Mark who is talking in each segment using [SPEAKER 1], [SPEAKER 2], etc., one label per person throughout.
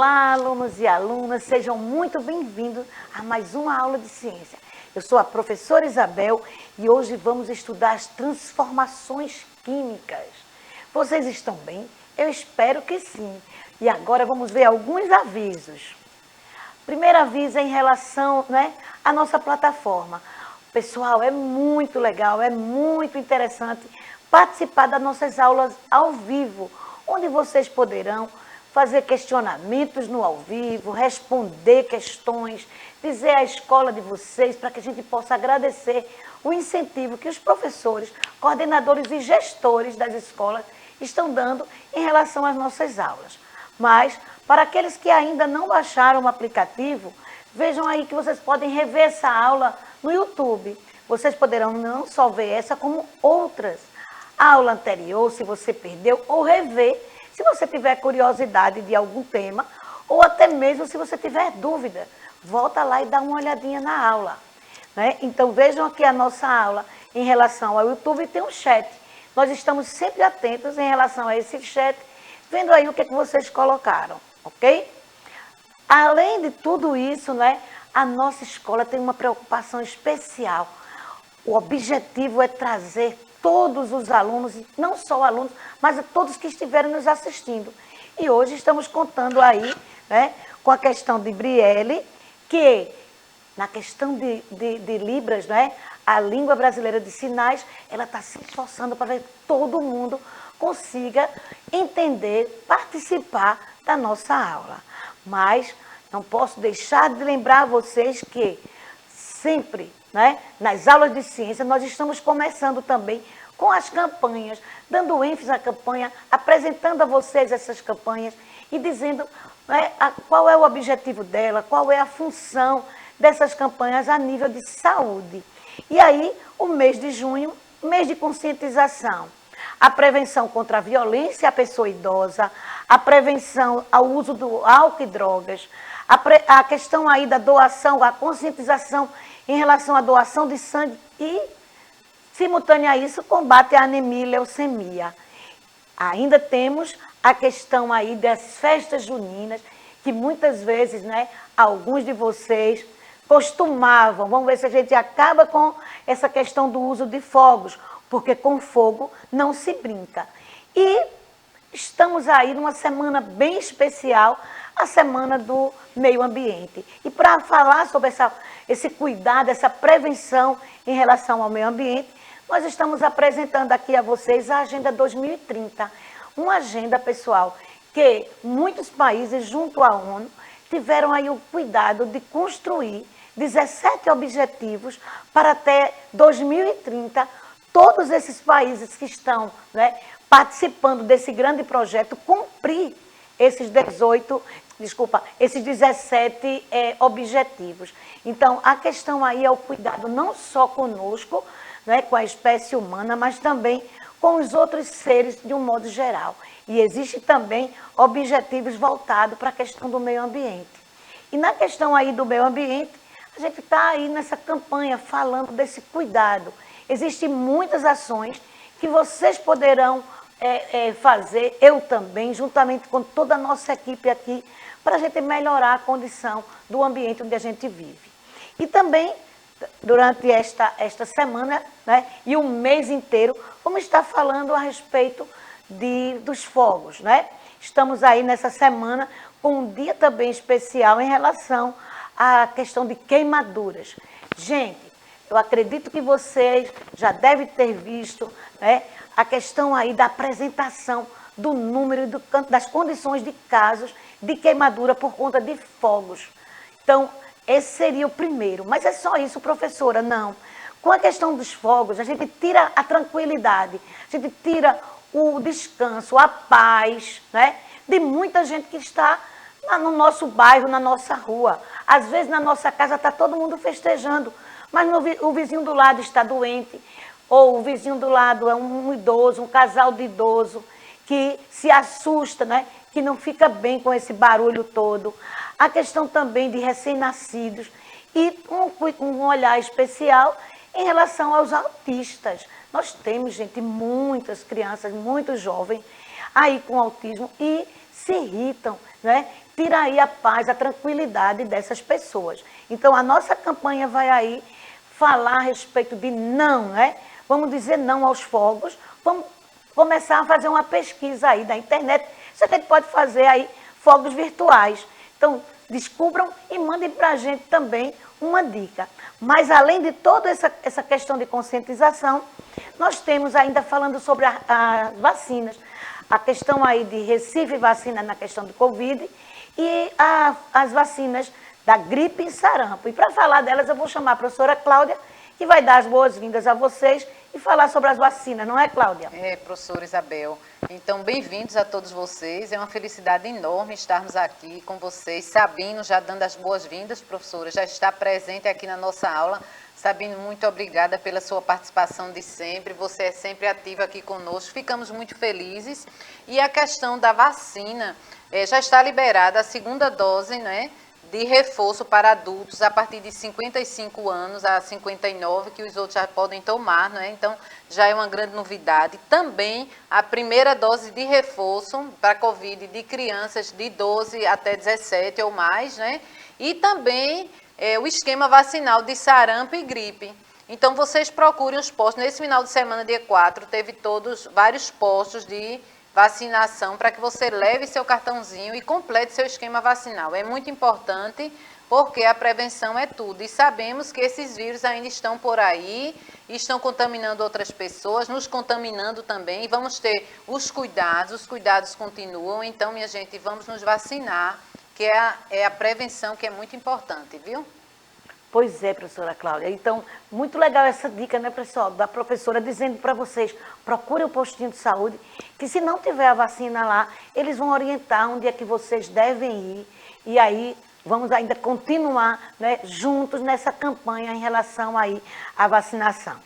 [SPEAKER 1] Olá, alunos e alunas, sejam muito bem-vindos a mais uma aula de ciência. Eu sou a professora Isabel e hoje vamos estudar as transformações químicas. Vocês estão bem? Eu espero que sim. E agora vamos ver alguns avisos. Primeiro aviso é em relação, à nossa plataforma. Pessoal, é muito legal, é muito interessante participar das nossas aulas ao vivo, onde vocês poderão fazer questionamentos no ao vivo, responder questões, dizer à escola de vocês, para que a gente possa agradecer o incentivo que os professores, coordenadores e gestores das escolas estão dando em relação às nossas aulas. Mas, para aqueles que ainda não baixaram o aplicativo, vejam aí que vocês podem rever essa aula no YouTube. Vocês poderão não só ver essa, como outras. A aula anterior, se você perdeu, ou rever, se você tiver curiosidade de algum tema, ou até mesmo se você tiver dúvida, volta lá e dá uma olhadinha na aula. Então vejam aqui a nossa aula em relação ao YouTube, tem um chat. Nós estamos sempre atentos em relação a esse chat, vendo aí o que vocês colocaram, ok? Além de tudo isso, a nossa escola tem uma preocupação especial. O objetivo é trazer todos os alunos, e não só alunos, mas a todos que estiverem nos assistindo. E hoje estamos contando aí, com a questão de Brielle, que na questão de Libras, a língua brasileira de sinais, ela está se esforçando para que todo mundo consiga entender, participar da nossa aula. Mas não posso deixar de lembrar a vocês que sempre, nas aulas de ciência, nós estamos começando também com as campanhas, dando ênfase à campanha, apresentando a vocês essas campanhas e dizendo qual é o objetivo dela, qual é a função dessas campanhas a nível de saúde. E aí, o mês de junho, mês de conscientização. A prevenção contra a violência à pessoa idosa, a prevenção ao uso do álcool e drogas, a questão aí da doação, a conscientização em relação à doação de sangue e, simultânea a isso, combate à anemia e leucemia. Ainda temos a questão aí das festas juninas, que muitas vezes, alguns de vocês costumavam, vamos ver se a gente acaba com essa questão do uso de fogos, porque com fogo não se brinca. E estamos aí numa semana bem especial, a Semana do Meio Ambiente. E para falar sobre esse cuidado, essa prevenção em relação ao meio ambiente, nós estamos apresentando aqui a vocês a Agenda 2030. Uma agenda, pessoal, que muitos países, junto à ONU, tiveram aí o cuidado de construir 17 objetivos para até 2030, todos esses países que estão participando desse grande projeto, cumprir esses 17 objetivos. Então, a questão aí é o cuidado não só conosco, com a espécie humana, mas também com os outros seres de um modo geral. E existe também objetivos voltados para a questão do meio ambiente. E na questão aí do meio ambiente, a gente está aí nessa campanha falando desse cuidado. Existem muitas ações que vocês poderão fazer, eu também, juntamente com toda a nossa equipe aqui, para a gente melhorar a condição do ambiente onde a gente vive. E também, durante esta semana, e o mês inteiro, vamos estar falando a respeito dos fogos, Estamos aí nessa semana com um dia também especial em relação à questão de queimaduras. Gente, eu acredito que vocês já devem ter visto, a questão aí da apresentação do número e das condições de casos de queimadura por conta de fogos. Então, esse seria o primeiro. Mas é só isso, professora? Não. Com a questão dos fogos, a gente tira a tranquilidade, a gente tira o descanso, a paz, de muita gente que está no nosso bairro, na nossa rua. Às vezes, na nossa casa, está todo mundo festejando, mas o vizinho do lado está doente, ou o vizinho do lado é um idoso, um casal de idoso, que se assusta, que não fica bem com esse barulho todo. A questão também de recém-nascidos e um olhar especial em relação aos autistas. Nós temos, gente, muitas crianças, muito jovens aí com autismo e se irritam, tira aí a paz, a tranquilidade dessas pessoas. Então, a nossa campanha vai aí falar a respeito de não, né? Vamos dizer não aos fogos, vamos começar a fazer uma pesquisa aí da internet. Você até pode fazer aí fogos virtuais. Então, descubram e mandem para a gente também uma dica. Mas, além de toda essa questão de conscientização, nós temos ainda falando sobre as vacinas. A questão aí de Recife vacina na questão do Covid e as vacinas da gripe e sarampo. E para falar delas, eu vou chamar a professora Cláudia, que vai dar as boas-vindas a vocês e falar sobre as vacinas, não é, Cláudia?
[SPEAKER 2] É, professora Isabel. Então, bem-vindos a todos vocês. É uma felicidade enorme estarmos aqui com vocês. Sabino, já dando as boas-vindas, professora, já está presente aqui na nossa aula. Sabino, muito obrigada pela sua participação de sempre. Você é sempre ativa aqui conosco. Ficamos muito felizes. E a questão da vacina, já está liberada a segunda dose, né, de reforço para adultos a partir de 55 anos a 59, que os outros já podem tomar, né? Então, já é uma grande novidade. Também a primeira dose de reforço para a Covid de crianças de 12 até 17 ou mais, né? E também o esquema vacinal de sarampo e gripe. Então, vocês procurem os postos. Nesse final de semana, dia 4, teve vários postos de vacinação para que você leve seu cartãozinho e complete seu esquema vacinal. É muito importante porque a prevenção é tudo. E sabemos que esses vírus ainda estão por aí, estão contaminando outras pessoas, nos contaminando também. E vamos ter os cuidados continuam. Então, minha gente, vamos nos vacinar, que é a prevenção que é muito importante, viu?
[SPEAKER 1] Pois é, professora Cláudia. Então, muito legal essa dica, né, pessoal, da professora dizendo para vocês, procure o postinho de saúde, que se não tiver a vacina lá, eles vão orientar onde é que vocês devem ir. E aí, vamos ainda continuar, né, juntos nessa campanha em relação aí à vacinação.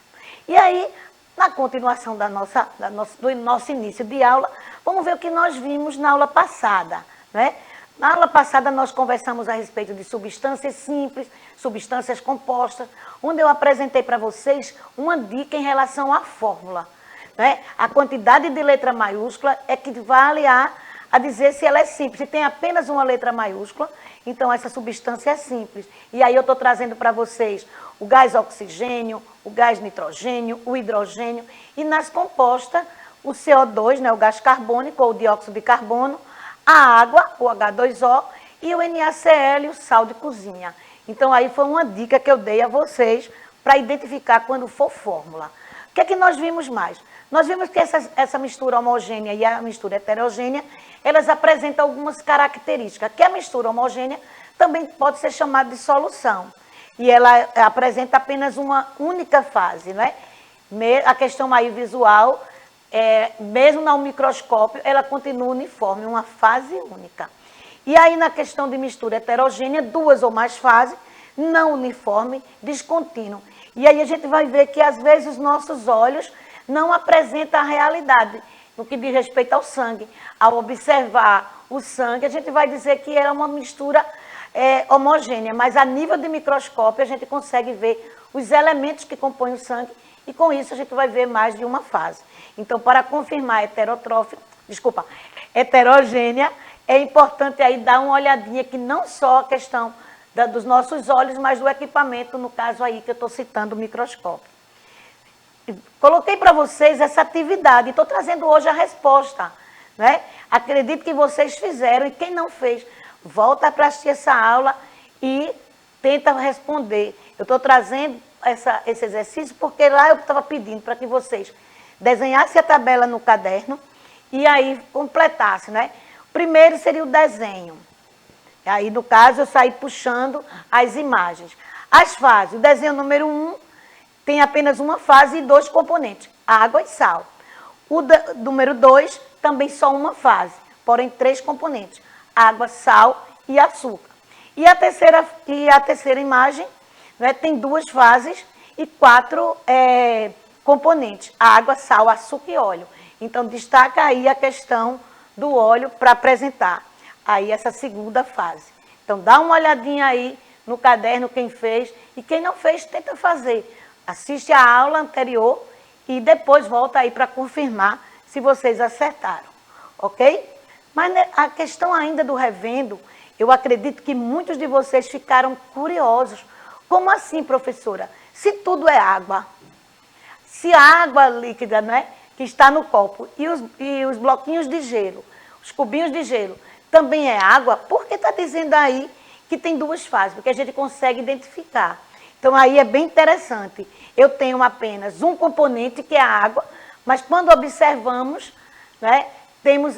[SPEAKER 1] E aí, na continuação do nosso início de aula, vamos ver o que nós vimos na aula passada, né? Na aula passada, nós conversamos a respeito de substâncias simples, substâncias compostas, onde eu apresentei para vocês uma dica em relação à fórmula, né? A quantidade de letra maiúscula é que vale a dizer se ela é simples. Se tem apenas uma letra maiúscula, então essa substância é simples. E aí eu estou trazendo para vocês o gás oxigênio, o gás nitrogênio, o hidrogênio, e nas compostas, o CO2, né, o gás carbônico ou o dióxido de carbono, a água, o H2O, e o NaCl, o sal de cozinha. Então, aí foi uma dica que eu dei a vocês para identificar quando for fórmula. O que é que nós vimos mais? Nós vimos que essa mistura homogênea e a mistura heterogênea, elas apresentam algumas características, que a mistura homogênea também pode ser chamada de solução. E ela apresenta apenas uma única fase, né? A questão aí visual, mesmo no microscópio, ela continua uniforme, uma fase única. E aí, na questão de mistura heterogênea, duas ou mais fases, não uniforme, descontínuo. E aí a gente vai ver que, às vezes, os nossos olhos não apresentam a realidade no que diz respeito ao sangue. Ao observar o sangue, a gente vai dizer que é uma mistura homogênea, mas a nível de microscópio a gente consegue ver os elementos que compõem o sangue e, com isso, a gente vai ver mais de uma fase. Então, para confirmar heterogênea, é importante aí dar uma olhadinha que não só a questão dos nossos olhos, mas do equipamento, no caso aí que eu estou citando o microscópio. Coloquei para vocês essa atividade, estou trazendo hoje a resposta, né? Acredito que vocês fizeram, e quem não fez, volta para assistir essa aula e tenta responder. Eu estou trazendo esse exercício porque lá eu estava pedindo para que vocês desenhassem a tabela no caderno e aí completassem, né? Primeiro seria o desenho. Aí, no caso, eu saí puxando as imagens. As fases, o desenho número 1 tem apenas uma fase e dois componentes, água e sal. O número 2 também só uma fase, porém 3 componentes, água, sal e açúcar. E a terceira imagem, né, tem 2 fases e 4 componentes, água, sal, açúcar e óleo. Então, destaca aí a questão do óleo para apresentar aí essa segunda fase. Então, dá uma olhadinha aí no caderno quem fez e quem não fez, tenta fazer. Assiste a aula anterior e depois volta aí para confirmar se vocês acertaram, ok? Mas a questão ainda do revendo, Eu acredito que muitos de vocês ficaram curiosos. Como assim, professora? Se tudo é água, se a água líquida, né, que está no copo e os bloquinhos de gelo, os cubinhos de gelo, também é água, por que está dizendo aí que tem duas fases? Porque a gente consegue identificar. Então, aí é bem interessante. Eu tenho apenas um componente, que é a água, mas quando observamos, né, temos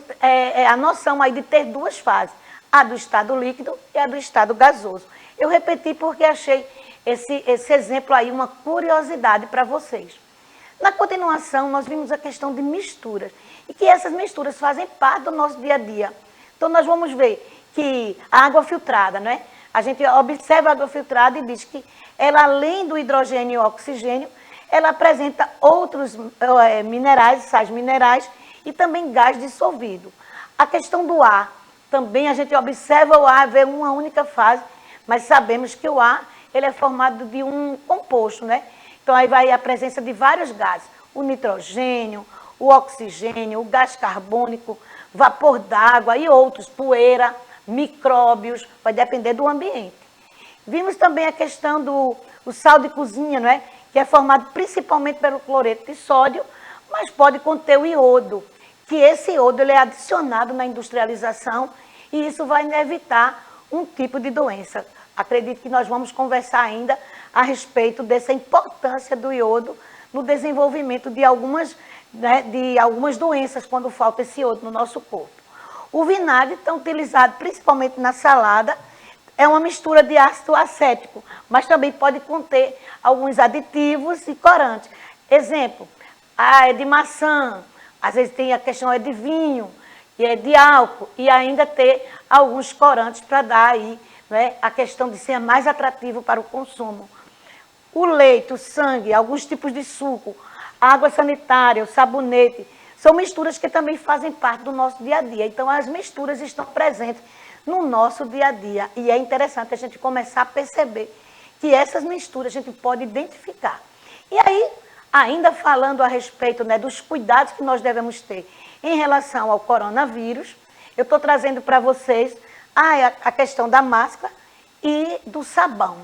[SPEAKER 1] a noção aí de ter duas fases, a do estado líquido e a do estado gasoso. Eu repeti porque achei esse exemplo aí uma curiosidade para vocês. Na continuação, nós vimos a questão de misturas, e que essas misturas fazem parte do nosso dia a dia. Então, nós vamos ver que a água filtrada, né? A gente observa a água filtrada e diz que ela, além do hidrogênio e oxigênio, ela apresenta outros minerais, sais minerais e também gás dissolvido. A questão do ar, também a gente observa o ar, vê uma única fase, mas sabemos que o ar ele é formado de um composto, né? Então, aí vai a presença de vários gases, o nitrogênio, o oxigênio, o gás carbônico, vapor d'água e outros, poeira, micróbios, vai depender do ambiente. Vimos também a questão do sal de cozinha, não é? Que é formado principalmente pelo cloreto de sódio, mas pode conter o iodo, que esse iodo ele é adicionado na industrialização e isso vai evitar um tipo de doença. Acredito que nós vamos conversar ainda a respeito dessa importância do iodo no desenvolvimento de algumas doenças quando falta esse iodo no nosso corpo. O vinagre, tão utilizado principalmente na salada, é uma mistura de ácido acético, mas também pode conter alguns aditivos e corantes. Exemplo, é de maçã, às vezes tem a questão de vinho, e é de álcool, e ainda ter alguns corantes para dar aí, né, a questão de ser mais atrativo para o consumo. O leite, o sangue, alguns tipos de suco, a água sanitária, o sabonete, são misturas que também fazem parte do nosso dia a dia. Então, as misturas estão presentes no nosso dia a dia. E é interessante a gente começar a perceber que essas misturas a gente pode identificar. E aí, ainda falando a respeito, né, dos cuidados que nós devemos ter em relação ao coronavírus, eu estou trazendo para vocês a questão da máscara e do sabão.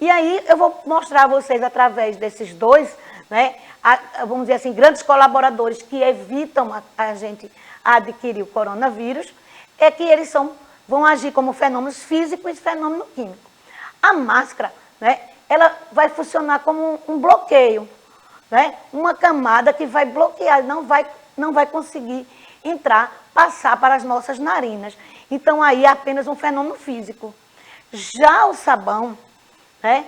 [SPEAKER 1] E aí eu vou mostrar a vocês, através desses dois, né, vamos dizer assim, grandes colaboradores que evitam a gente adquirir o coronavírus, é que eles vão agir como fenômenos físicos e fenômeno químico. A máscara, né, ela vai funcionar como um bloqueio, né, uma camada que vai bloquear, não vai conseguir passar para as nossas narinas. Então, aí é apenas um fenômeno físico. Já o sabão, né,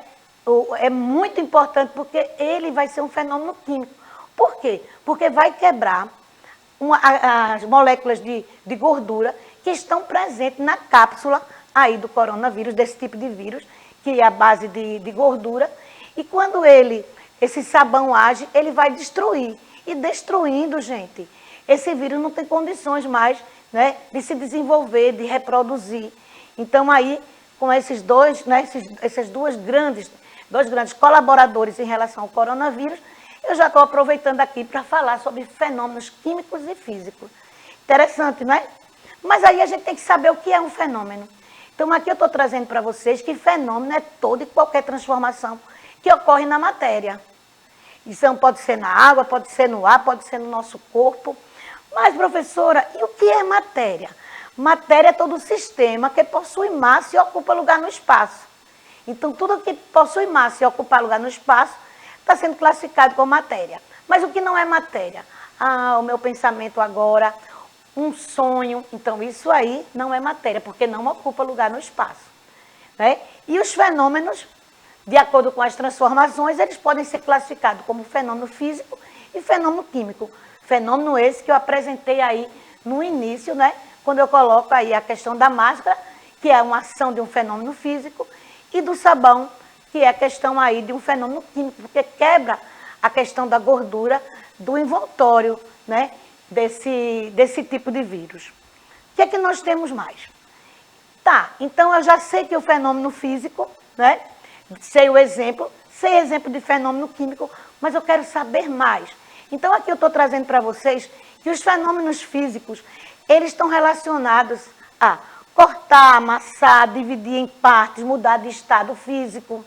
[SPEAKER 1] é muito importante porque ele vai ser um fenômeno químico. Por quê? Porque vai quebrar as moléculas de gordura que estão presentes na cápsula aí do coronavírus, desse tipo de vírus, que é a base de gordura. E quando esse sabão age, ele vai destruir. E destruindo, gente, esse vírus não tem condições mais, né, de se desenvolver, de reproduzir. Então, aí, com esses dois, né, esses dois grandes colaboradores em relação ao coronavírus, eu já estou aproveitando aqui para falar sobre fenômenos químicos e físicos. Interessante, não é? Mas aí a gente tem que saber o que é um fenômeno. Então, aqui eu estou trazendo para vocês que fenômeno é toda e qualquer transformação que ocorre na matéria. Isso pode ser na água, pode ser no ar, pode ser no nosso corpo. Mas, professora, e o que é matéria? Matéria é todo sistema que possui massa e ocupa lugar no espaço. Então, tudo que possui massa e ocupa lugar no espaço está sendo classificado como matéria. Mas o que não é matéria? O meu pensamento agora, um sonho. Então, isso aí não é matéria, porque não ocupa lugar no espaço, né? E os fenômenos, de acordo com as transformações, eles podem ser classificados como fenômeno físico e fenômeno químico. Fenômeno esse que eu apresentei aí no início, né? Quando eu coloco aí a questão da máscara, que é uma ação de um fenômeno físico, e do sabão, que é a questão aí de um fenômeno químico, porque quebra a questão da gordura do envoltório, né, desse tipo de vírus. O que é que nós temos mais? Tá, então eu já sei que o fenômeno físico, né, sei exemplo de fenômeno químico, mas eu quero saber mais. Então aqui eu estou trazendo para vocês que os fenômenos físicos, eles estão relacionados cortar, amassar, dividir em partes, mudar de estado físico.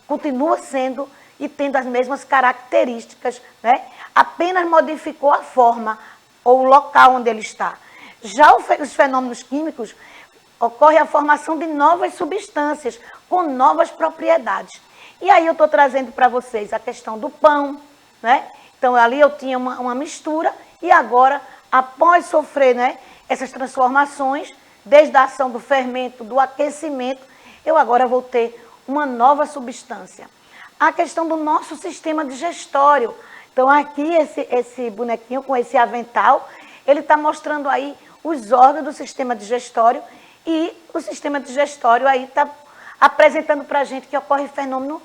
[SPEAKER 1] Continua sendo e tendo as mesmas características, né? Apenas modificou a forma ou o local onde ele está. Já os fenômenos químicos, ocorre a formação de novas substâncias com novas propriedades. E aí eu estou trazendo para vocês a questão do pão, né? Então ali eu tinha uma mistura e agora, após sofrer, né, essas transformações, desde a ação do fermento, do aquecimento, eu agora vou ter uma nova substância. A questão do nosso sistema digestório. Então aqui esse bonequinho com esse avental, ele está mostrando aí os órgãos do sistema digestório e o sistema digestório aí está apresentando para a gente que ocorre fenômeno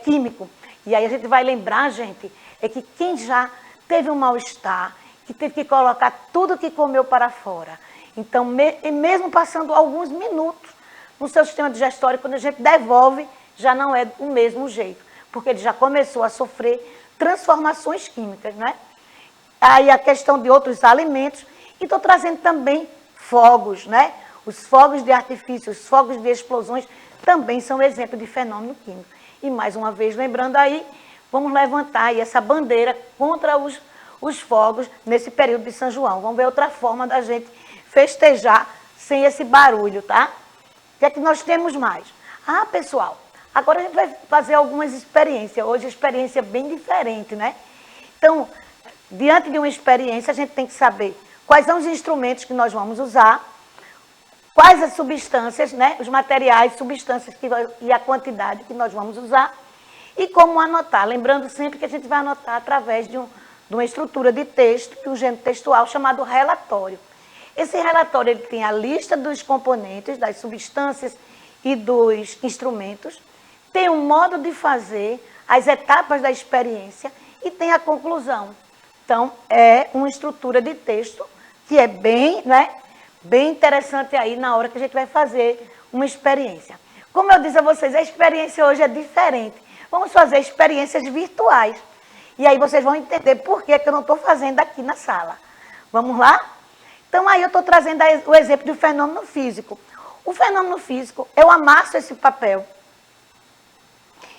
[SPEAKER 1] químico. E aí a gente vai lembrar, gente, é que quem já teve um mal-estar, que teve que colocar tudo que comeu para fora, então mesmo passando alguns minutos no seu sistema digestório, quando a gente devolve, já não é do mesmo jeito, porque ele já começou a sofrer transformações químicas, né? Aí a questão de outros alimentos, e estou trazendo também fogos, né? Os fogos de artifício, os fogos de explosões também são exemplo de fenômeno químico. E mais uma vez, lembrando aí, vamos levantar aí essa bandeira contra os fogos nesse período de São João. Vamos ver outra forma da gente festejar sem esse barulho, tá? O que é que nós temos mais? Ah, pessoal, agora a gente vai fazer algumas experiências. Hoje a experiência é bem diferente, né? Então, diante de uma experiência, a gente tem que saber quais são os instrumentos que nós vamos usar, quais as substâncias, né? Os materiais, substâncias e a quantidade que nós vamos usar e como anotar. Lembrando sempre que a gente vai anotar através de uma estrutura de texto, de um gênero textual chamado relatório. Esse relatório ele tem a lista dos componentes, das substâncias e dos instrumentos, tem um modo de fazer, as etapas da experiência e tem a conclusão. Então, é uma estrutura de texto que é bem, né, bem interessante aí na hora que a gente vai fazer uma experiência. Como eu disse a vocês, a experiência hoje é diferente. Vamos fazer experiências virtuais. E aí vocês vão entender por que eu não estou fazendo aqui na sala. Vamos lá? Então, aí eu estou trazendo o exemplo do fenômeno físico. O fenômeno físico, eu amasso esse papel.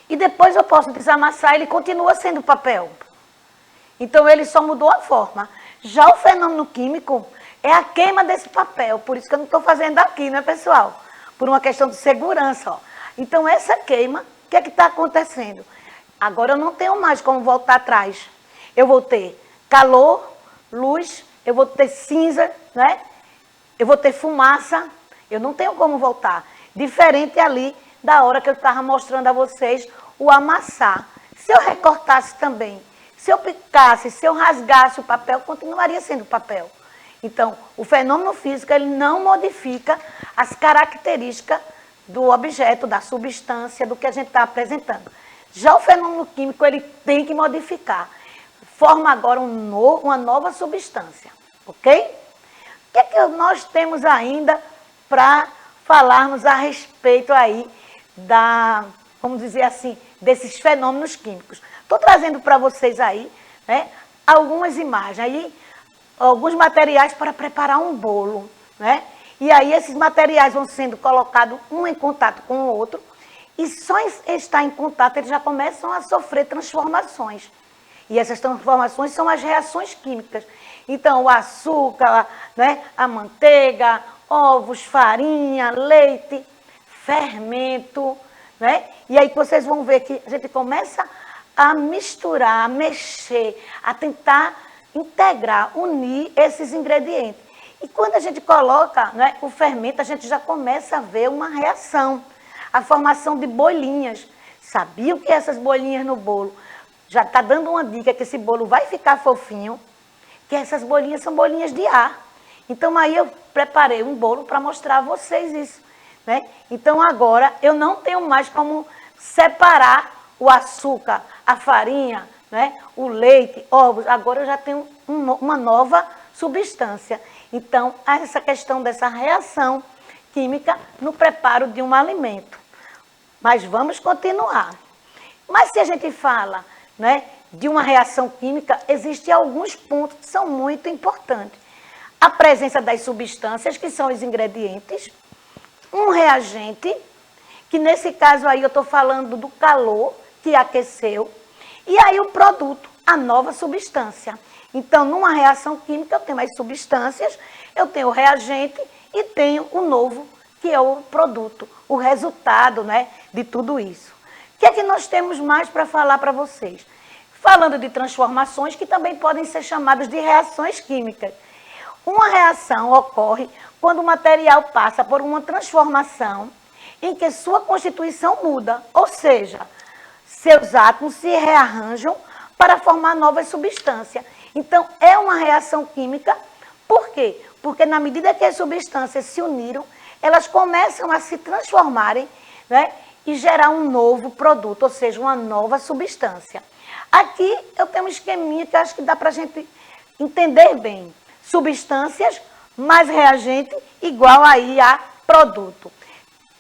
[SPEAKER 1] E depois eu posso desamassar, ele continua sendo papel. Então, ele só mudou a forma. Já o fenômeno químico é a queima desse papel. Por isso que eu não estou fazendo aqui, né, pessoal? Por uma questão de segurança, ó. Então, essa queima, o que é que está acontecendo? Agora eu não tenho mais como voltar atrás. Eu vou ter calor, luz, eu vou ter cinza, né? Eu vou ter fumaça. Eu não tenho como voltar. Diferente ali da hora que eu estava mostrando a vocês o amassar. Se eu recortasse também, se eu picasse, se eu rasgasse o papel, continuaria sendo papel. Então, o fenômeno físico, ele não modifica as características do objeto, da substância, do que a gente está apresentando. Já o fenômeno químico, ele tem que modificar. Forma agora uma nova substância, ok? O que é que nós temos ainda para falarmos a respeito aí vamos dizer assim, desses fenômenos químicos? Estou trazendo para vocês aí, né, algumas imagens, aí, alguns materiais para preparar um bolo, né? E aí esses materiais vão sendo colocados um em contato com o outro, e só estar em contato eles já começam a sofrer transformações. E essas transformações são as reações químicas. Então, o açúcar, né, a manteiga, ovos, farinha, leite, fermento, né? E aí vocês vão ver que a gente começa a misturar, a mexer, a tentar integrar, unir esses ingredientes. E quando a gente coloca, né, o fermento, a gente já começa a ver uma reação, a formação de bolinhas. Sabiam que essas bolinhas no bolo, já está dando uma dica que esse bolo vai ficar fofinho, que essas bolinhas são bolinhas de ar. Então aí eu preparei um bolo para mostrar a vocês isso, né? Então agora eu não tenho mais como separar o açúcar, a farinha, né, o leite, ovos. Agora eu já tenho uma nova substância. Então, há essa questão dessa reação química no preparo de um alimento. Mas vamos continuar. Mas se a gente fala, né, de uma reação química, existem alguns pontos que são muito importantes. a presença das substâncias, que são os ingredientes, um reagente, que nesse caso aí eu estou falando do calor que aqueceu, e aí o produto, a nova substância. Então, numa reação química, eu tenho as substâncias, eu tenho o reagente e tenho o novo, que é o produto, o resultado, né, de tudo isso. O que é que nós temos mais para falar para vocês? Falando de transformações, que também podem ser chamadas de reações químicas. Uma reação ocorre quando o material passa por uma transformação em que sua constituição muda, ou seja, seus átomos se rearranjam para formar novas substâncias. Então, é uma reação química. Por quê? Porque na medida que as substâncias se uniram, elas começam a se transformarem, né, e gerar um novo produto, ou seja, uma nova substância. Aqui eu tenho um esqueminha que acho que dá para a gente entender bem. Substâncias mais reagente igual aí a produto.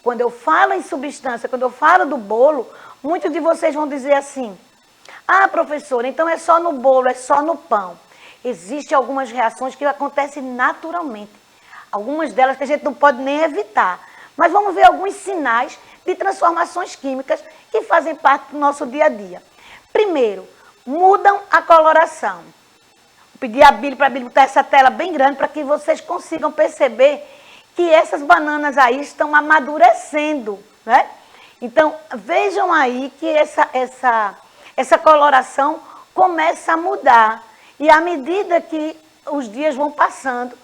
[SPEAKER 1] Quando eu falo em substância, quando eu falo do bolo, muitos de vocês vão dizer assim: ah, professora, então é só no bolo, é só no pão. Existem algumas reações que acontecem naturalmente. Algumas delas que a gente não pode nem evitar. Mas vamos ver alguns sinais de transformações químicas que fazem parte do nosso dia a dia. Primeiro, mudam a coloração. Vou pedir a Bíblia para botar essa tela bem grande para que vocês consigam perceber que essas bananas aí estão amadurecendo, né? Então, vejam aí que essa coloração começa a mudar. E à medida que os dias vão passando,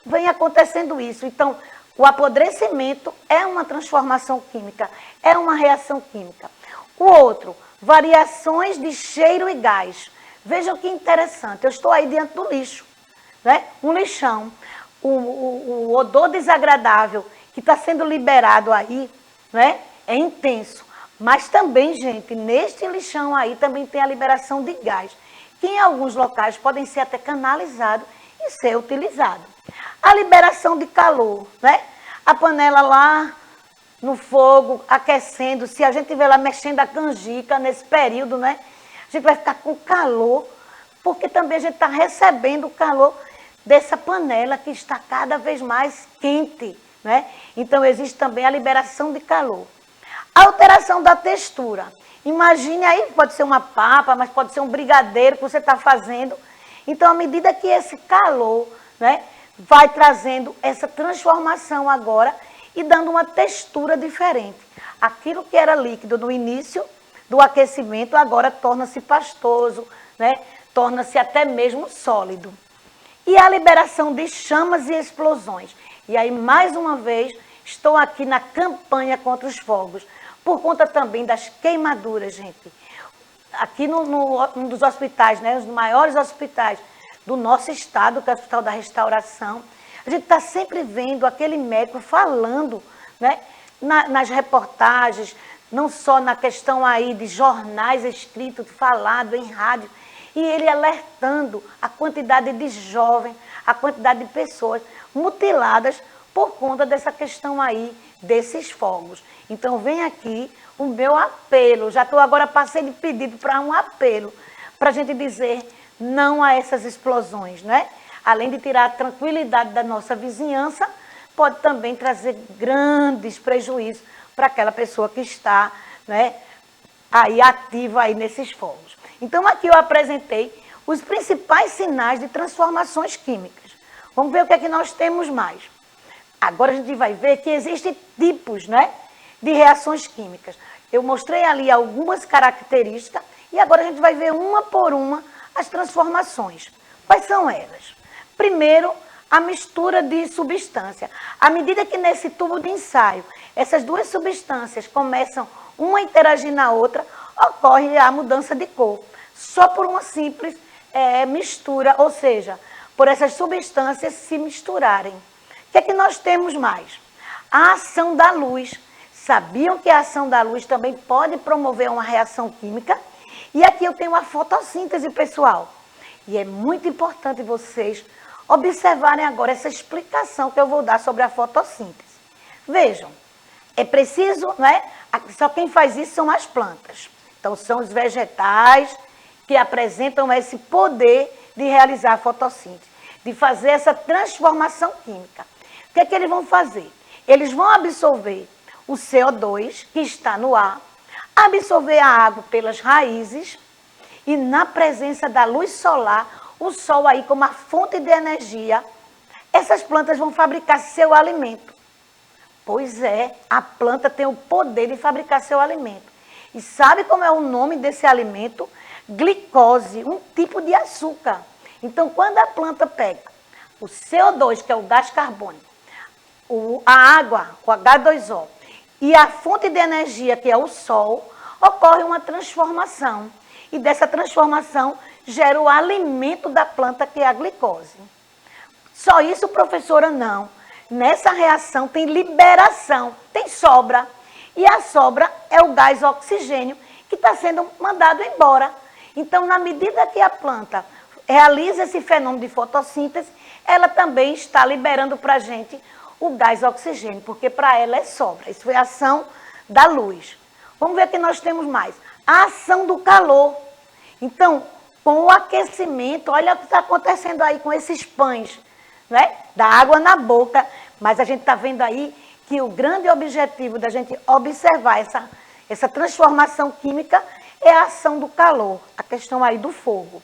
[SPEAKER 1] vem acontecendo isso. Então, o apodrecimento é uma transformação química, é uma reação química. O outro, variações de cheiro e gás. Vejam que interessante, eu estou aí diante do lixo, né? Um lixão. O odor desagradável que está sendo liberado aí, né, é intenso. Mas também, gente, neste lixão aí também tem a liberação de gás, que em alguns locais podem ser até canalizado e ser utilizado. A liberação de calor, né? A panela lá no fogo, aquecendo, se a gente estiver lá mexendo a canjica nesse período, né? A gente vai ficar com calor, porque também a gente está recebendo o calor dessa panela que está cada vez mais quente, né? Então, existe também a liberação de calor. A alteração da textura. Imagine aí, pode ser uma papa, mas pode ser um brigadeiro que você está fazendo. Então, à medida que esse calor, né, vai trazendo essa transformação agora e dando uma textura diferente. Aquilo que era líquido no início do aquecimento, agora torna-se pastoso, né? Torna-se até mesmo sólido. E a liberação de chamas e explosões. E aí, mais uma vez, estou aqui na campanha contra os fogos, por conta também das queimaduras, gente. Aqui num dos hospitais, né, os maiores hospitais do nosso estado, que é o Hospital da Restauração, a gente está sempre vendo aquele médico falando, né, nas reportagens, não só na questão aí de jornais escritos, falado em rádio, e ele alertando a quantidade de jovens, a quantidade de pessoas mutiladas por conta dessa questão aí desses fogos. Então, vem aqui o meu apelo. Já estou agora, passei de pedido para um apelo, para a gente dizer não a essas explosões, né? Além de tirar a tranquilidade da nossa vizinhança, pode também trazer grandes prejuízos para aquela pessoa que está, né, aí ativa aí nesses fogos. Então, aqui eu apresentei os principais sinais de transformações químicas. Vamos ver o que é que nós temos mais. Agora a gente vai ver que existem tipos, né, de reações químicas. Eu mostrei ali algumas características e agora a gente vai ver uma por uma as transformações. Quais são elas? Primeiro, a mistura de substância. À medida que nesse tubo de ensaio, essas duas substâncias começam uma a interagir na outra, ocorre a mudança de cor. Só por uma simples mistura, ou seja, por essas substâncias se misturarem. O que é que nós temos mais? A ação da luz. Sabiam que a ação da luz também pode promover uma reação química? E aqui eu tenho a fotossíntese, pessoal. E é muito importante vocês observarem agora essa explicação que eu vou dar sobre a fotossíntese. Vejam, é preciso, né? Só quem faz isso são as plantas. Então, são os vegetais que apresentam esse poder de realizar a fotossíntese. de fazer essa transformação química. O que é que eles vão fazer? Eles vão absorver o CO2 que está no ar, absorver a água pelas raízes e na presença da luz solar, o sol aí como a fonte de energia, essas plantas vão fabricar seu alimento. Pois é, a planta tem o poder de fabricar seu alimento. E sabe como é o nome desse alimento? Glicose, um tipo de açúcar. Então, quando a planta pega o CO2, que é o gás carbônico, a água, o H2O, e a fonte de energia, que é o sol, ocorre uma transformação. E dessa transformação gera o alimento da planta, que é a glicose. Só isso, professora, não. Nessa reação tem liberação, tem sobra. E a sobra é o gás oxigênio que está sendo mandado embora. Então, na medida que a planta realiza esse fenômeno de fotossíntese, ela também está liberando para a gente o gás oxigênio, porque para ela é sobra. Isso foi a ação da luz. Vamos ver o que nós temos mais. A ação do calor. Então, com o aquecimento, olha o que está acontecendo aí com esses pães, né? Da água na boca, mas a gente está vendo aí que o grande objetivo da gente observar essa transformação química é a ação do calor, a questão aí do fogo.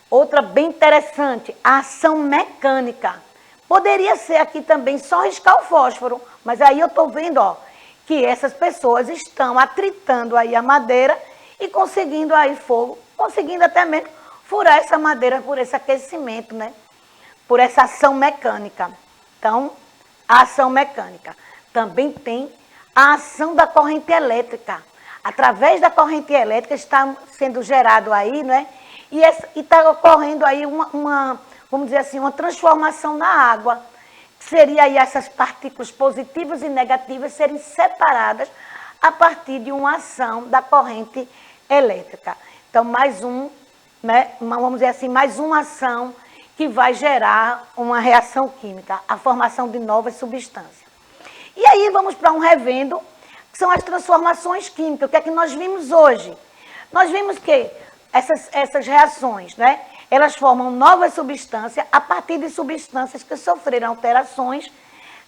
[SPEAKER 1] Outra bem interessante, a ação mecânica. Poderia ser aqui também só riscar o fósforo, mas aí eu estou vendo, ó, que essas pessoas estão atritando aí a madeira e conseguindo aí fogo, conseguindo até mesmo furar essa madeira por esse aquecimento, né? Por essa ação mecânica. Então, a ação mecânica. Também tem a ação da corrente elétrica. Através da corrente elétrica está sendo gerado aí, né? E está ocorrendo aí vamos dizer assim, uma transformação na água. Seria aí essas partículas positivas e negativas serem separadas a partir de uma ação da corrente elétrica. Então, mais né? Vamos dizer assim, mais uma ação que vai gerar uma reação química, a formação de novas substâncias. E aí vamos para um revendo, que são as transformações químicas. O que é que nós vimos hoje? Nós vimos que essas reações, né? Elas formam novas substâncias a partir de substâncias que sofreram alterações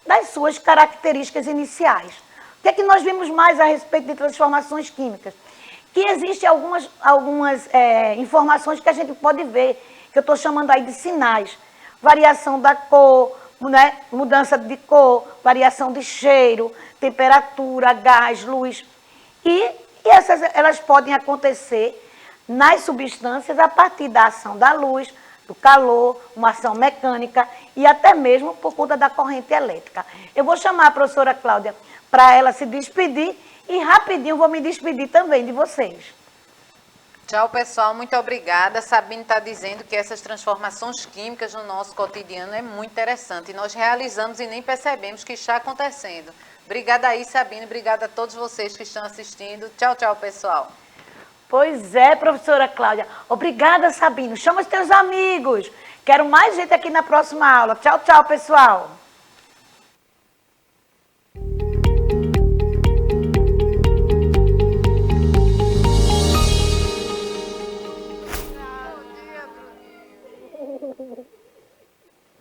[SPEAKER 1] das suas características iniciais. O que é que nós vimos mais a respeito de transformações químicas? Que existem algumas informações que a gente pode ver, que eu estou chamando aí de sinais. Variação da cor, né? Mudança de cor, variação de cheiro, temperatura, gás, luz. E elas podem acontecer nas substâncias a partir da ação da luz, do calor, uma ação mecânica e até mesmo por conta da corrente elétrica. Eu vou chamar a professora Cláudia para ela se despedir e rapidinho vou me despedir também de vocês.
[SPEAKER 2] Tchau, pessoal. Muito obrigada. Sabine está dizendo que essas transformações químicas no nosso cotidiano é muito interessante. E nós realizamos e nem percebemos que está acontecendo. Obrigada aí, Sabine. Obrigada a todos vocês que estão assistindo. Tchau, tchau, pessoal.
[SPEAKER 1] Pois é, professora Cláudia. Obrigada, Sabine. Chama os teus amigos. Quero mais gente aqui na próxima aula. Tchau, tchau, pessoal.